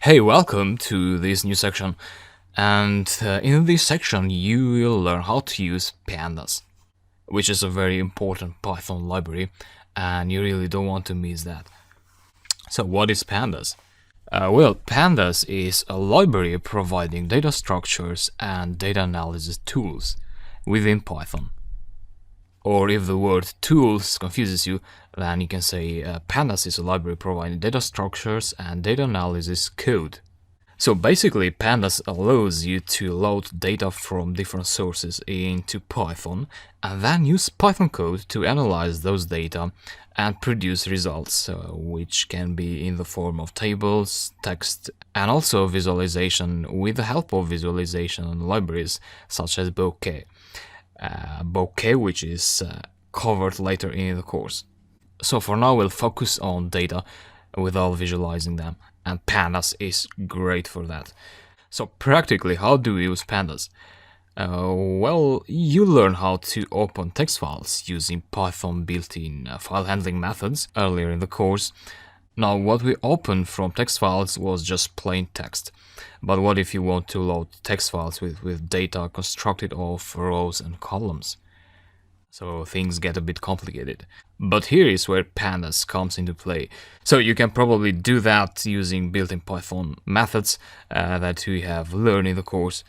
Hey, welcome to this new section. And in this section, you will learn how to use pandas, which is a very important Python library, and you really don't want to miss that. So, what is pandas? Pandas is a library providing data structures and data analysis tools within Python. Or if the word tools confuses you, then you can say pandas is a library providing data structures and data analysis code. So basically, pandas allows you to load data from different sources into Python and then use Python code to analyze those data and produce results, which can be in the form of tables, text, and also visualization with the help of visualization libraries such as Bokeh. Bokeh, which is covered later in the course. So for now, we'll focus on data without visualizing them, and pandas is great for that. So practically, how do we use pandas? You learn how to open text files using Python built-in file handling methods earlier in the course. Now, what we opened from text files was just plain text. But what if you want to load text files with data constructed of rows and columns? So things get a bit complicated. But here is where pandas comes into play. So you can probably do that using built-in Python methods that we have learned in the course.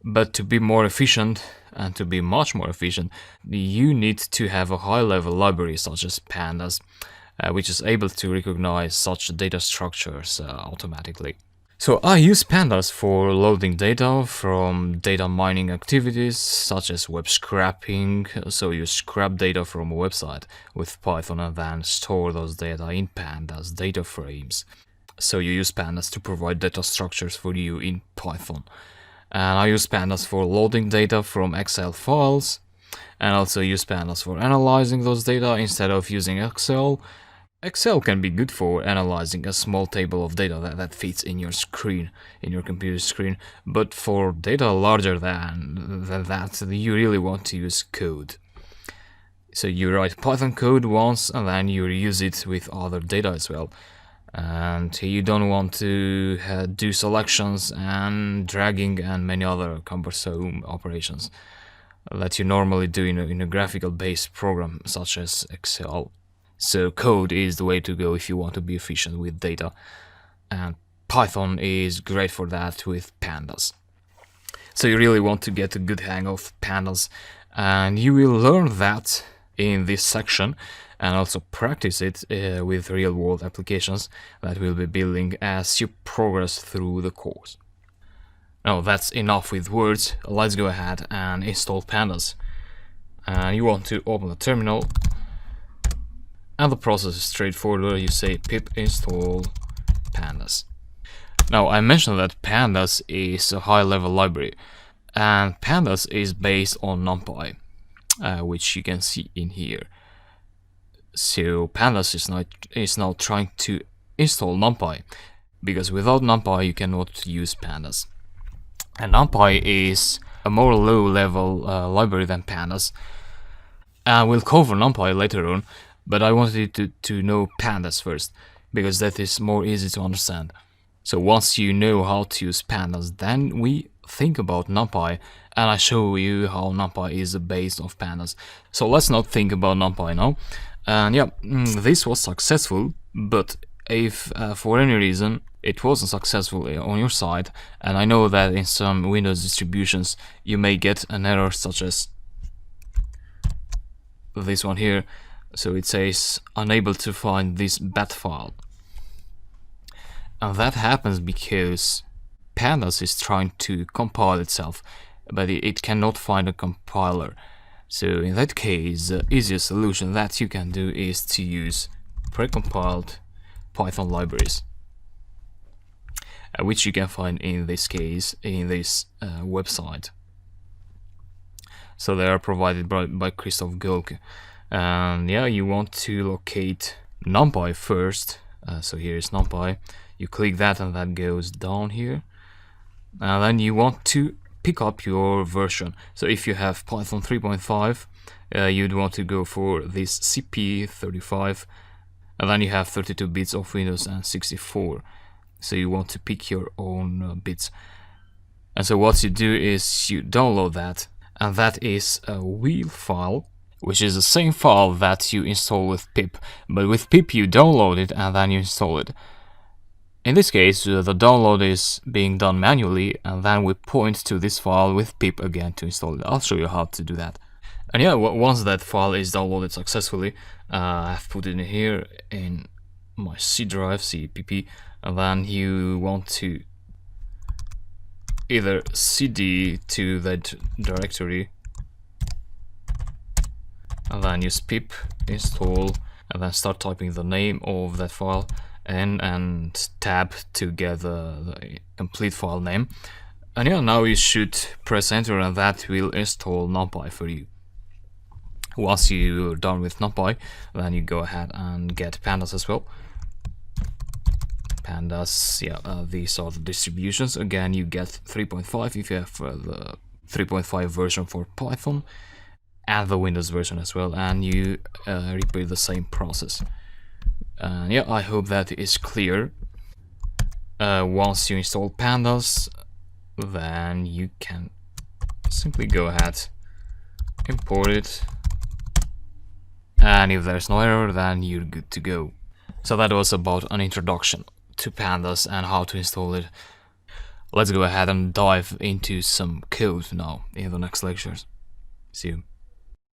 But to be more efficient, and to be much more efficient, you need to have a high-level library such as pandas, which is able to recognize such data structures automatically. So I use pandas for loading data from data mining activities such as web scraping. So you scrap data from a website with Python and then store those data in pandas data frames. So you use pandas to provide data structures for you in Python. And I use pandas for loading data from Excel files, and also use pandas for analyzing those data instead of using Excel. Excel can be good for analyzing a small table of data that fits in your screen, in your computer screen, but for data larger than that, you really want to use code. So you write Python code once and then you reuse it with other data as well. And you don't want to do selections and dragging and many other cumbersome operations that you normally do in a graphical based program such as Excel. So code is the way to go if you want to be efficient with data, and Python is great for that with pandas. So you really want to get a good hang of pandas, and you will learn that in this section and also practice it with real-world applications that we'll be building as you progress through the course. Now that's enough with words, let's go ahead and install pandas. And you want to open the terminal, and the process is straightforward. You say pip install pandas. Now I mentioned that pandas is a high-level library, and pandas is based on NumPy, which you can see in here. So pandas is now trying to install NumPy, because without NumPy you cannot use pandas. And NumPy is a more low-level library than pandas. We'll cover NumPy later on, but I wanted you to know pandas first, because that is more easy to understand. So once you know how to use pandas, then we think about NumPy, and I show you how NumPy is based off pandas. So let's not think about NumPy now. And this was successful, but if for any reason it wasn't successful on your side, and I know that in some Windows distributions you may get an error such as this one here. So it says unable to find this bat file, and that happens because pandas is trying to compile itself, but it cannot find a compiler. So in that case, the easiest solution that you can do is to use precompiled Python libraries, which you can find in this case in this website. So they are provided by Christoph Gölke. And you want to locate NumPy first. So here is NumPy. You click that and that goes down here. And then you want to pick up your version. So if you have Python 3.5, you'd want to go for this CP35. And then you have 32 bits of Windows and 64. So you want to pick your own bits. And so what you do is you download that, and that is a wheel file, which is the same file that you install with pip, but with pip you download it and then you install it. In this case, the download is being done manually, and then we point to this file with pip again to install it. I'll show you how to do that. And yeah, once that file is downloaded successfully, I've put it in here in my C drive, CPP, and then you want to either cd to that directory and then use pip install and then start typing the name of that file and tab to get the complete file name. And yeah, now you should press enter and that will install NumPy for you. Once you're done with NumPy, then you go ahead and get pandas as well. Pandas, yeah, these are the distributions. Again, you get 3.5 if you have the 3.5 version for Python and the Windows version as well, and you repeat the same process. And yeah, I hope that is clear. Once you install pandas, then you can simply go ahead, import it, and if there's no error, then you're good to go. So that was about an introduction to pandas and how to install it. Let's go ahead and dive into some code now in the next lectures. See you.